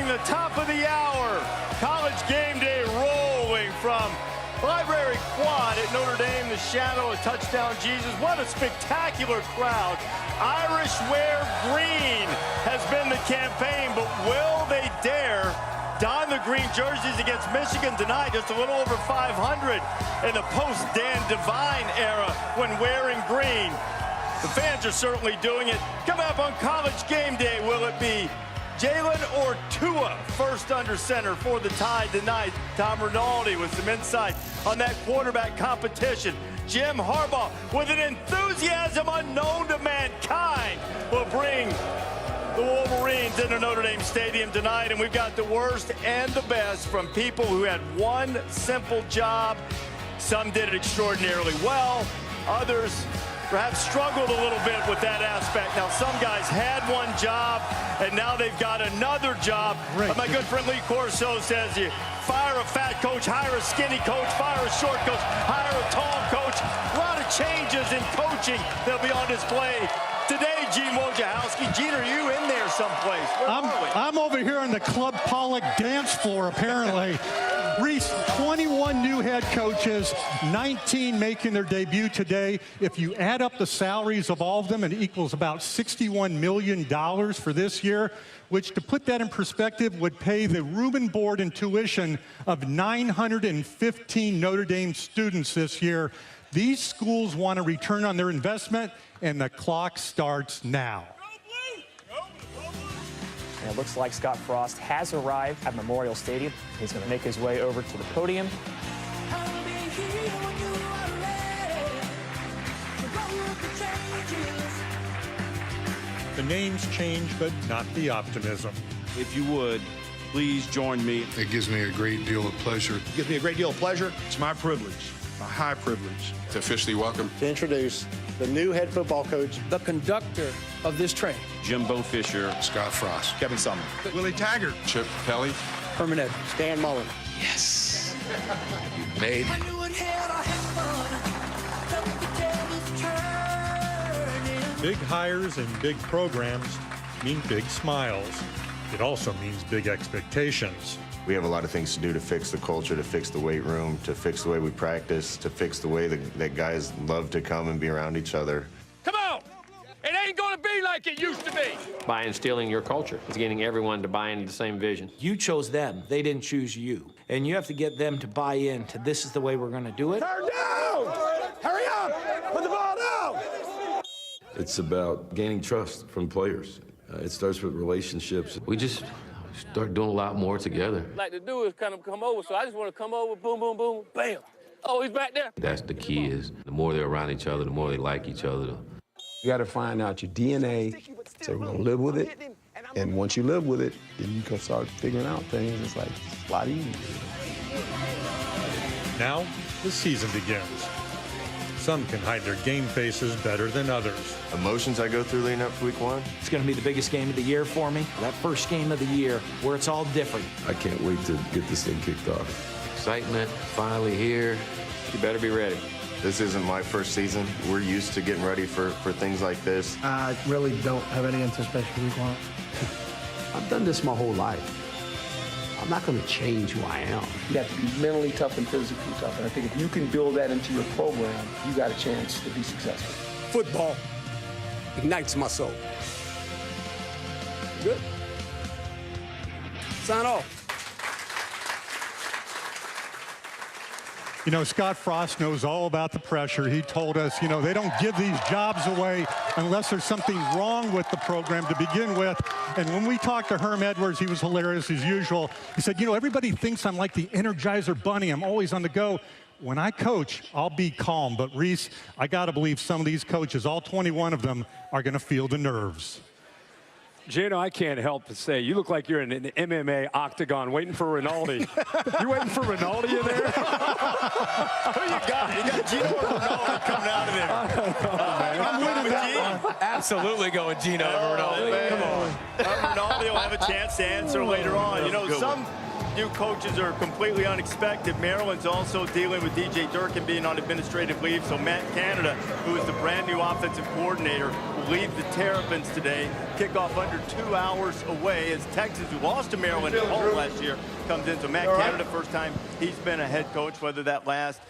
Opening the top of the hour, College Game Day rolling from Library Quad at Notre Dame, the shadow of touchdown Jesus. What a spectacular crowd. Irish wear green has been the campaign, but will they dare don the green jerseys against Michigan tonight? Just a little over 500 in the post-Dan Devine era when wearing green. The fans are certainly doing it. Coming up on College Game Day, will it be Jalen or Tua first under center for the Tide tonight? Tom Rinaldi with some insight on that quarterback competition. Jim Harbaugh with an enthusiasm unknown to mankind will bring the Wolverines into Notre Dame Stadium tonight. And we've got the worst and the best from people who had one simple job. Some did it extraordinarily well. Others perhaps struggled a little bit with that aspect. Now, some guys had one job, and now they've got another job. Right. My good friend Lee Corso says you fire a fat coach, hire a skinny coach, fire a short coach, hire a tall coach. A lot of changes in coaching that'll be on display today. Gene Wojciechowski. Gene, are you in there someplace? I'm over here on the Club Pollock dance floor, apparently. Reese, 21 new head coaches, 19 making their debut today. If you add up the salaries of all of them, it equals about $61 million for this year, which, to put that in perspective, would pay the room and board and tuition of 915 Notre Dame students this year. These schools want a return on their investment, and the clock starts now. And it looks like Scott Frost has arrived at Memorial Stadium. He's going to make his way over to the podium. The names change, but not the optimism. If you would, please join me. It gives me a great deal of pleasure. It gives me a great deal of pleasure. It's my privilege, my high privilege, To officially welcome. To introduce the new head football coach, the conductor of this train, Jimbo Fisher, Scott Frost. Kevin Sumlin. Willie Taggart, Chip Kelly. Herman Edwards, Stan Mullen. Yes. You made. Big hires and big programs mean big smiles. It also means big expectations. We have a lot of things to do to fix the culture, to fix the weight room, to fix the way we practice, to fix the way that guys love to come and be around each other. Come on! It ain't gonna be like it used to be! By instilling your culture, it's getting everyone to buy into the same vision. You chose them. They didn't choose you. And you have to get them to buy in to this is the way we're going to do it. Turn down! Hurry up! Put the ball down! It's about gaining trust from players. It starts with relationships. We just start doing a lot more together. Like to do is kind of come over, so I just want to come over, boom, boom, boom, bam. Oh, he's back there. That's the key, is the more they're around each other, the more they like each other. You got to find out your DNA, so we're going to live with it. And once you live with it, then you can start figuring out things. It's like a lot easier. Now, the season begins. Some can hide their game faces better than others. Emotions I go through leading up to week one. It's going to be the biggest game of the year for me. That first game of the year where it's all different. I can't wait to get this thing kicked off. Excitement, finally here. You better be ready. This isn't my first season. We're used to getting ready for things like this. I really don't have any anticipation for week one. I've done this my whole life. I'm not going to change who I am. You have to be mentally tough and physically tough. And I think if you can build that into your program, you got a chance to be successful. Football ignites my soul. Good? Sign off. You know, Scott Frost knows all about the pressure. He told us, you know, they don't give these jobs away unless there's something wrong with the program to begin with. And when we talked to Herm Edwards, he was hilarious as usual. He said, you know, everybody thinks I'm like the Energizer Bunny. I'm always on the go. When I coach, I'll be calm. But, Reese, I got to believe some of these coaches, all 21 of them, are going to feel the nerves. Gino, I can't help but say, you look like you're in an MMA octagon waiting for Rinaldi. You waiting for Rinaldi in there? Who you got? You got Gino or Rinaldi coming out of there? I'm winning that one. Absolutely going Gino over Rinaldi. Come on. Rinaldi will have a chance to answer later on. You know, some new coaches are completely unexpected. Maryland's also dealing with DJ Durkin being on administrative leave, so Matt Canada, who is the brand new offensive coordinator, will leave the Terrapins today. Kickoff under 2 hours away as Texas, who lost to Maryland at home last year, comes in. So Matt Canada, first time he's been a head coach, whether that lasts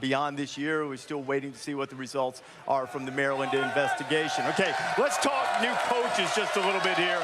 beyond this year. We're still waiting to see what the results are from the Maryland investigation. Okay, let's talk new coaches just a little bit here.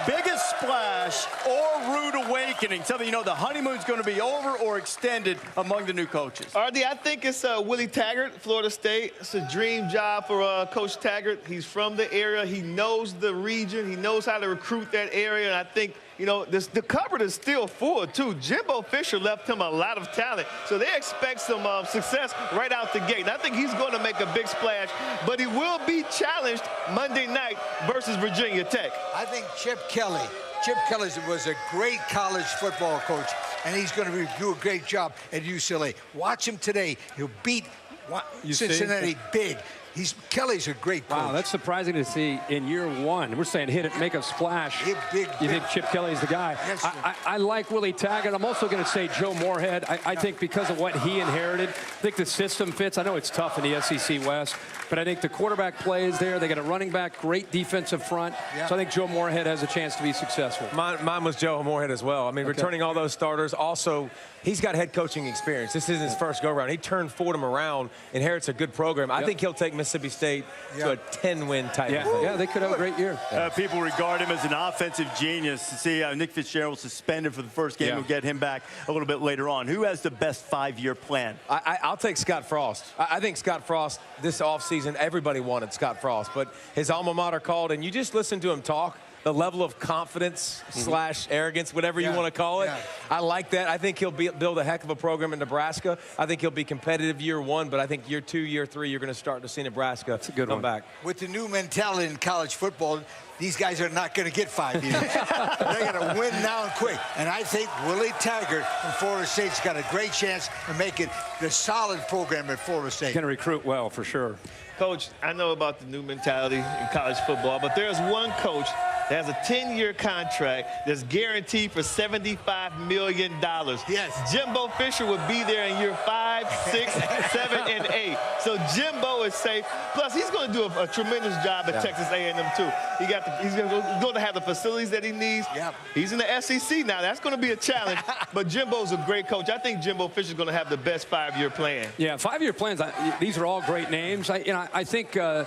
Biggest splash or rude awakening? Something, you know, the honeymoon's going to be over or extended among the new coaches. RD, I think it's Willie Taggart, Florida State. It's a dream job for Coach Taggart. He's from the area. He knows the region. He knows how to recruit that area. And I think, you know, the cupboard is still full, too. Jimbo Fisher left him a lot of talent. So they expect some success right out the gate. And I think he's going to make a big splash. But he will be challenged Monday night versus Virginia Tech. I think Chip Kelly was a great college football coach, and he's going to do a great job at UCLA. Watch him today. He'll beat Cincinnati big. Kelly's a great coach. Wow, that's surprising to see in year one. We're saying hit it, make a splash. You think Chip Kelly's the guy? Yes, I like Willie Taggart. I'm also going to say Joe Moorhead. I think because of what he inherited, I think the system fits. I know it's tough in the SEC West, but I think the quarterback plays there. They got a running back, great defensive front. So I think Joe Moorhead has a chance to be successful. Mine was Joe Moorhead as well. I mean, returning all those starters. Also, he's got head coaching experience. This isn't his first go-around. He turned Fordham around, inherits a good program. I think he'll take Mississippi State to a 10-win type of thing. Yeah, they could have a great year. People regard him as an offensive genius. To see Nick Fitzgerald suspended for the first game. We'll get him back a little bit later on. Who has the best 5-year plan? I'll take Scott Frost. I think Scott Frost, this offseason, everybody wanted Scott Frost, but his alma mater called, and you just listen to him talk. The level of confidence / arrogance, whatever you want to call it. I like that. I think he'll build a heck of a program in Nebraska. I think he'll be competitive year one, but I think year 2, year 3, you're going to start to see Nebraska come back. With the new mentality in college football, these guys are not going to get 5 years. They're going to win now and quick. And I think Willie Taggart from Florida State's got a great chance of making the solid program at Florida State. Going to recruit well, for sure. Coach, I know about the new mentality in college football, but there's one coach that has a 10-year contract that's guaranteed for $75 million. Yes. Jimbo Fisher will be there in year 5, 6, 7, and 8. So Jimbo is safe. Plus, he's going to do a tremendous job at Texas A&M, too. He's going to have the facilities that he needs. He's in the SEC now. That's going to be a challenge. But Jimbo's a great coach. I think Jimbo Fisher's going to have the best 5-year plan. Yeah, 5-year plans. These are all great names. I think, to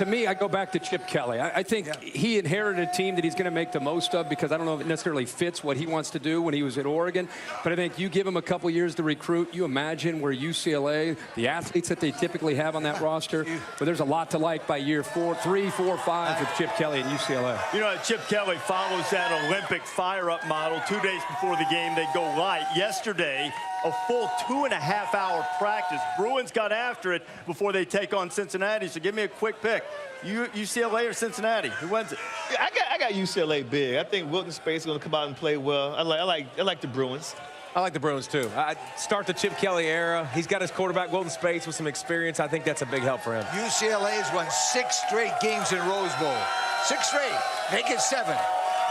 me, I go back to Chip Kelly. I think he inherited a team that he's going to make the most of, because I don't know if it necessarily fits what he wants to do when he was at Oregon. But I think you give him a couple years to recruit. You imagine where UCLA, the athletes that they typically have on that roster, but there's a lot to like by year 3, 4, 5 with Chip Kelly and UCLA. You know, Chip Kelly follows that Olympic fire-up model. 2 days before the game, they go light. Yesterday, a full 2.5-hour practice. Bruins got after it before they take on Cincinnati. So give me a quick pick. UCLA or Cincinnati? Who wins it? I got UCLA big. I think Wilton Space is going to come out and play well. I like the Bruins. I like the Bruins, too. I start the Chip Kelly era. He's got his quarterback, Wilton Space, with some experience. I think that's a big help for him. UCLA has won 6 straight games in Rose Bowl. 6 straight. Make it 7.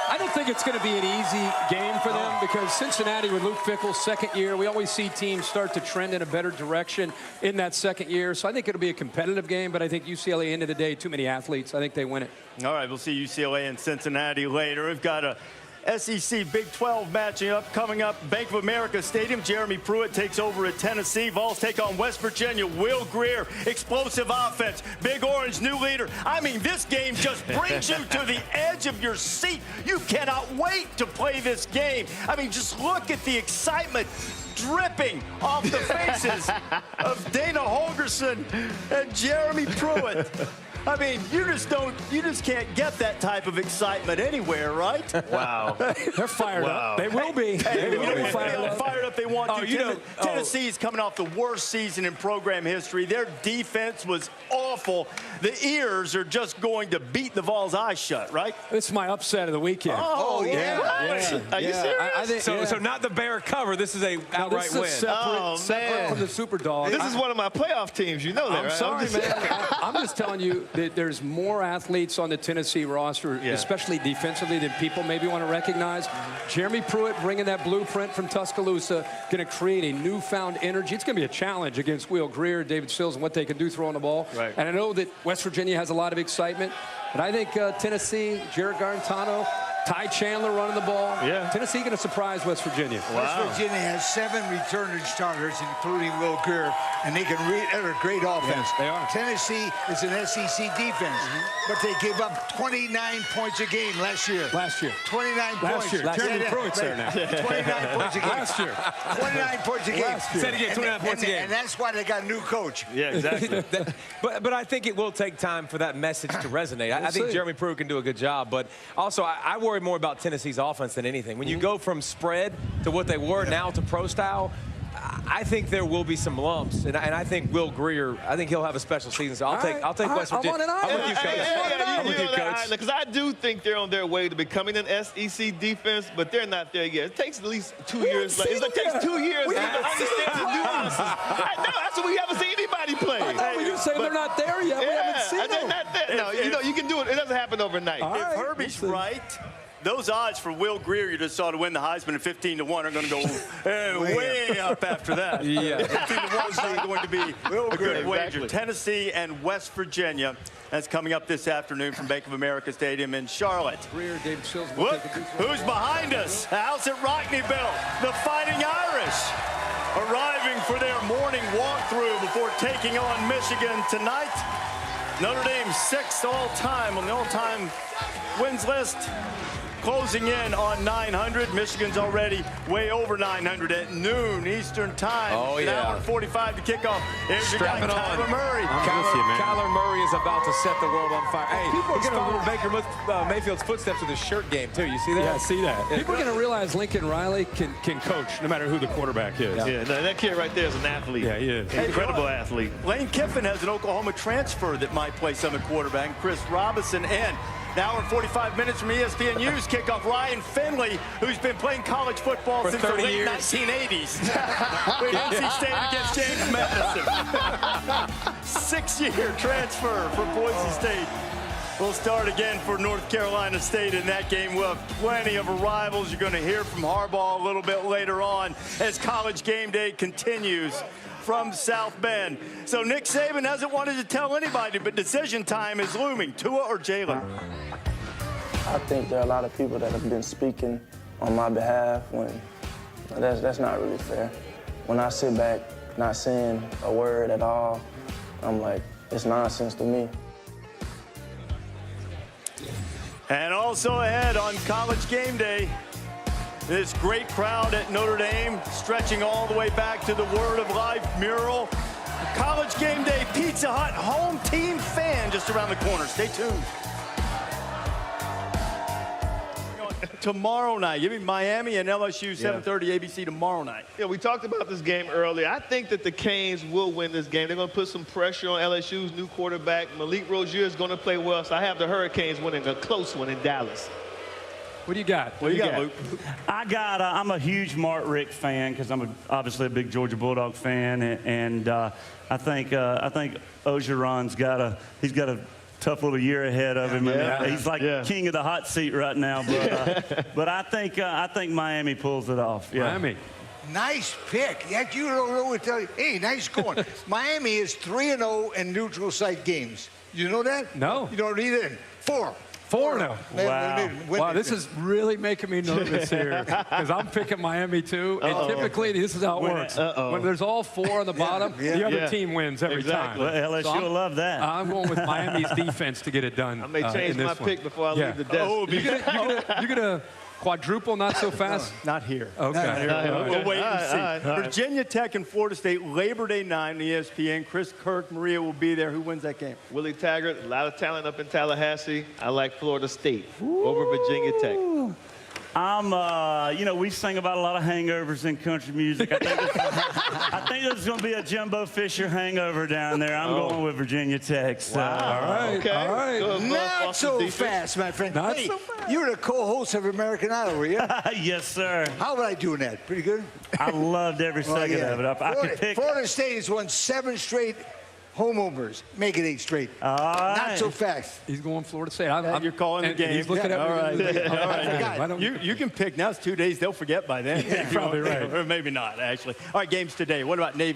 I don't think it's going to be an easy game for them, because Cincinnati with Luke Fickell's second year, we always see teams start to trend in a better direction in that second year. So I think it'll be a competitive game, but I think UCLA, end of the day, too many athletes. I think they win it. All right, we'll see UCLA and Cincinnati later. We've got a SEC Big 12 matching up coming up. Bank of America Stadium. Jeremy Pruitt takes over at Tennessee. Vols take on West Virginia. Will Greer, explosive offense. Big Orange, new leader. I mean, this game just brings you to the edge of your seat. You cannot wait to play this game. I mean, just look at the excitement dripping off the faces of Dana Holgerson and Jeremy Pruitt. I mean, you just can't get that type of excitement anywhere, right? Wow. They're fired up. They will be. They will be fired up. They want to. Tennessee's coming off the worst season in program history. Their defense was awful. awful, the ears are just going to beat the Vols' eyes shut, right? It's my upset of the weekend. Oh, yeah. Are you serious? I think, So not the Bear cover. This is a outright this is win. separate from the Super Dog. This is one of my playoff teams. You know that, I'm right? sorry, man. I'm just telling you that there's more athletes on the Tennessee roster, especially defensively, than people maybe want to recognize. Jeremy Pruitt bringing that blueprint from Tuscaloosa, going to create a newfound energy. It's going to be a challenge against Will Greer, David Sills, and what they can do throwing the ball. Right. And I know that West Virginia has a lot of excitement, but I think Tennessee, Jared Garantano, Ty Chandler running the ball. Yeah. Tennessee going to surprise West Virginia. West Virginia has 7 returning starters, including Will Greer, and they can they're a great offense. They are. Tennessee is an SEC defense, but they gave up 29 points a game last year. 29 points. Jeremy Pruitt's there now. 29 points a game. Last year. 29 points a game. Say it again, 29 points a game. And that's why they got a new coach. Yeah, exactly. But I think it will take time for that message to resonate. I think Jeremy Pruitt can do a good job, but also I worry more about Tennessee's offense than anything. When you go from spread to what they were now to pro style, I think there will be some lumps, and I think Will Greer, I think he'll have a special season. So I'll take West Virginia. I'm with you, Coach. I'm with you, Coach. Because I do think they're on their way to becoming an SEC defense, but they're not there yet. It takes at least 2 years. It takes 2 years to understand the nuances. I know, that's what we haven't seen anybody play. I know, but you're saying they're not there yet. We haven't seen them. They're not there. No, you can do it. It doesn't happen overnight. If Herbie's right, those odds for Will Greer you just saw to win the Heisman at 15-1 are going to go way up after that. Yeah. 15-1 is not going to be a good wager. Tennessee and West Virginia. That's coming up this afternoon from Bank of America Stadium in Charlotte. Greer, David Sills. Look who's behind us. House at Rockneyville, the Fighting Irish, arriving for their morning walkthrough before taking on Michigan tonight. Notre Dame 6th all-time on the all-time wins list. Closing in on 900. Michigan's already way over 900 at noon Eastern time. Oh, An yeah. hour and 45 to kick off. Here's your guy, Kyler Murray. Kyler Murray is about to set the world on fire. Hey, he's following Baker Mayfield's footsteps with his shirt game, too. You see that? Yeah, I see that. People are going to realize Lincoln Riley can coach no matter who the quarterback is. Yeah, no, that kid right there is an athlete. Yeah, he is. Incredible athlete. Lane Kiffin has an Oklahoma transfer that might play some at quarterback. Chris Robinson and an hour and 45 minutes from ESPNU's kickoff. Ryan Finley, who's been playing college football since the late 1980s. With NC State against James Madison. 6-year transfer for Boise State. We'll start again for North Carolina State in that game. We'll have plenty of arrivals. You're going to hear from Harbaugh a little bit later on as College Game Day continues from South Bend. So Nick Saban hasn't wanted to tell anybody, but decision time is looming. Tua or Jalen? I think there are a lot of people that have been speaking on my behalf when that's not really fair. When I sit back not saying a word at all, I'm like, it's nonsense to me. And also ahead on College Game Day, this great crowd at Notre Dame, stretching all the way back to the Word of Life mural. College Game Day Pizza Hut home team fan just around the corner. Stay tuned. Tomorrow night, give me Miami and LSU, 7:30 ABC tomorrow night. Yeah, we talked about this game earlier. I think that the Canes will win this game. They're going to put some pressure on LSU's new quarterback. Malik Rozier is going to play well, so I have the Hurricanes winning a close one in Dallas. What do you got? What do you got, Luke? I'm a huge Mark Richt fan because I'm obviously a big Georgia Bulldog fan, and I think Orgeron's got a tough little year ahead of him. Yeah. He's like king of the hot seat right now, but I think Miami pulls it off. Yeah. Miami. Nice pick. Yeah, you don't know what to tell you. Hey, nice going. Miami is 3-0 in neutral site games. You know that? No. You don't need it. 4. 4-0. Wow. Wow, this is really making me nervous here because I'm picking Miami too. And typically, this is how it works. When there's all 4 on the bottom, the other team wins every time. Well, LSU will love that. I'm going with Miami's defense to get it done. I may change my pick before I leave the desk. Oh, you're gonna quadruple not so fast? Not here. Okay. We'll wait and see. Virginia Tech and Florida State, Labor Day 9 on ESPN. Chris Kirk, Maria will be there. Who wins that game? Willie Taggart, a lot of talent up in Tallahassee. I like Florida State over Virginia Tech. You know, we sing about a lot of hangovers in country music. I think there's going to be a Jimbo Fisher hangover down there. I'm going with Virginia Tech. So. Wow. All right. Okay. All right. Good. Not so fast, my friend. Not hey, so fast. You were the co-host of American Idol, were you? Yes, sir. How would I do in that? Pretty good? I loved every second of it. I could pick. Florida State has won 7 straight home openers. Make it 8 straight. All right. Not so fast. He's going Florida State. You're calling the game. He's looking at All right. All right. Why don't You can pick. Now it's 2 days. They'll forget by then. You're probably right. Or maybe not, actually. All right, games today. What about Navy?